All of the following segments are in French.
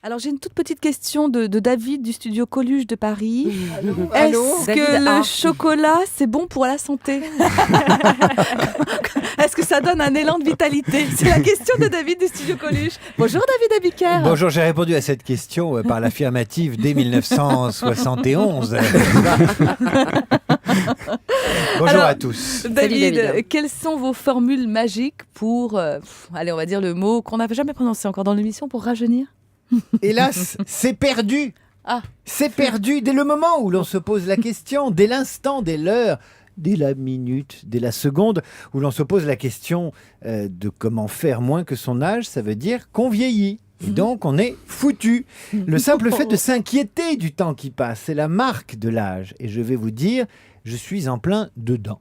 Alors j'ai une toute petite question de David du studio Coluche de Paris. Allô Est-ce que le chocolat c'est bon pour la santé? Est-ce que ça donne un élan de vitalité? C'est la question de David du studio Coluche. Bonjour David Abiker. Bonjour, j'ai répondu à cette question par l'affirmative dès 1971. Bonjour Alors, à tous. David, quelles sont vos formules magiques pour, allez, on va dire le mot qu'on n'avait jamais prononcé encore dans l'émission, pour rajeunir? Hélas, c'est perdu. Ah. C'est perdu dès le moment où l'on se pose la question, dès l'instant, dès l'heure, dès la minute, dès la seconde, où l'on se pose la question de comment faire moins que son âge, ça veut dire qu'on vieillit. Et donc, on est foutu. Le simple fait de s'inquiéter du temps qui passe, c'est la marque de l'âge. Et je vais vous dire, je suis en plein dedans.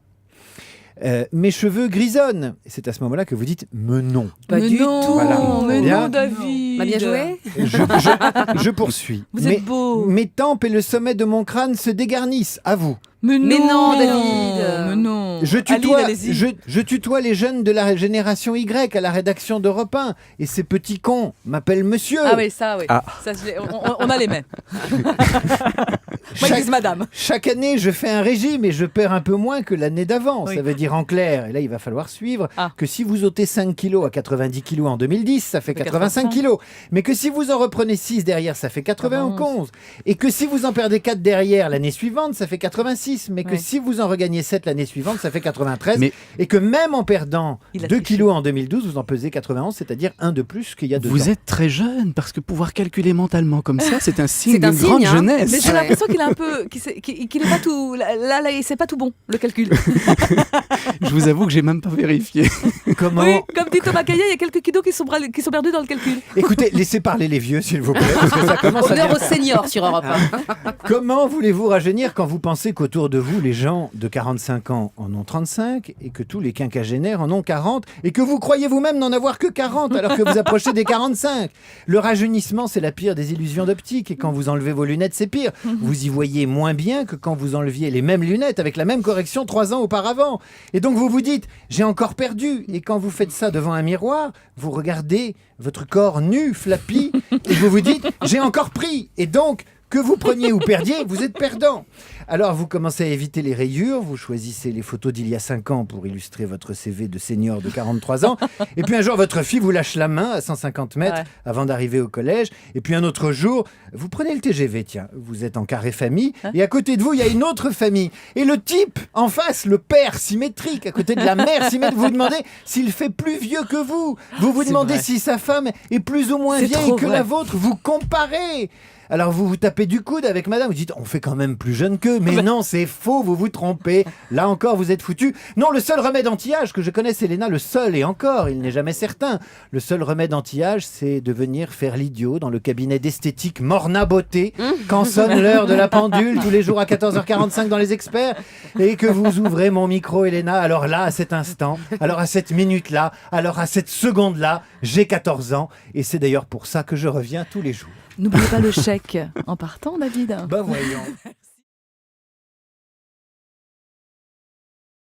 Mes cheveux grisonnent. Et c'est à ce moment-là que vous dites « me non ». Pas du tout. Voilà. Mais Bien. non, David. Bien joué. Je poursuis. Vous êtes beau. Mes tempes et le sommet de mon crâne se dégarnissent, à vous. Mais non, David. Mais non. Je tutoie, Aline, allez-y. je tutoie les jeunes de la génération Y à la rédaction d'Europe 1. Et ces petits cons m'appellent monsieur. Ah oui, ça, oui. Ah. Ça, on a les mêmes. Moi, ils disent madame. Chaque année, je fais un régime et je perds un peu moins que l'année d'avant. Oui. Ça veut dire en clair, et là, il va falloir suivre, Ah. que si vous ôtez 5 kilos à 90 kilos en 2010, ça fait 85 kilos. Mais que si vous en reprenez 6 derrière, ça fait 91. Et que si vous en perdez 4 derrière l'année suivante, ça fait 86. Mais que Ouais. si vous en regagnez 7 l'année suivante, ça fait 93. Mais- Et que même en perdant Il a 2 triché. kilos en 2012, vous en pesez 91, c'est-à-dire un de plus qu'il y a 2 ans. Vous êtes très jeune, parce que pouvoir calculer mentalement comme ça, c'est un signe C'est un d'une grande signe, hein. jeunesse. Mais j'ai l'impression qu'il est un peu, qu'il est pas tout, là, c'est pas tout bon, le calcul. Je vous avoue que j'ai même pas vérifié. Comment Oui, comme dit Thomas Caillet, il y a quelques kilos qui sont perdus dans le calcul. Écoutez, laissez parler les vieux, s'il vous plaît, parce que ça commence à Honneur bien. aux seniors sur Europe 1. Comment voulez-vous rajeunir quand vous pensez qu'autour de vous, les gens de 45 ans en ont 35 et que tous les quinquagénaires en ont 40 et que vous croyez vous-même n'en avoir que 40 alors que vous approchez des 45? Le rajeunissement, c'est la pire des illusions d'optique et quand vous enlevez vos lunettes, c'est pire. Vous y voyez moins bien que quand vous enleviez les mêmes lunettes avec la même correction 3 ans auparavant. Et donc vous vous dites, j'ai encore perdu. Et quand vous faites ça devant un miroir, vous regardez votre corps nu, flappy, et vous vous dites, j'ai encore pris. Et donc, que vous preniez ou perdiez, vous êtes perdant. Alors vous commencez à éviter les rayures, vous choisissez les photos d'il y a 5 ans pour illustrer votre CV de senior de 43 ans. Et puis un jour, votre fille vous lâche la main à 150 mètres Ouais. avant d'arriver au collège. Et puis un autre jour, vous prenez le TGV, tiens, vous êtes en carré famille. Et à côté de vous, il y a une autre famille. Et le type en face, le père symétrique, à côté de la mère symétrique, vous demandez s'il fait plus vieux que vous. Vous vous C'est demandez vrai. si sa femme est plus ou moins C'est vieille trop que vrai. la vôtre. Vous comparez. Alors vous vous tapez du coude avec madame, vous dites on fait quand même plus jeune qu'eux, mais non c'est faux, vous vous trompez, là encore vous êtes foutu. Non, le seul remède anti-âge que je connaisse, Elena, le seul et encore, il n'est jamais certain, le seul remède anti-âge c'est de venir faire l'idiot dans le cabinet d'esthétique Morna Beauté quand sonne l'heure de la pendule tous les jours à 14h45 dans les experts et que vous ouvrez mon micro, Elena, alors là à cet instant, alors à cette minute-là, alors à cette seconde-là, j'ai 14 ans et c'est d'ailleurs pour ça que je reviens tous les jours. N'oubliez pas le chèque en partant, David. Bah voyons.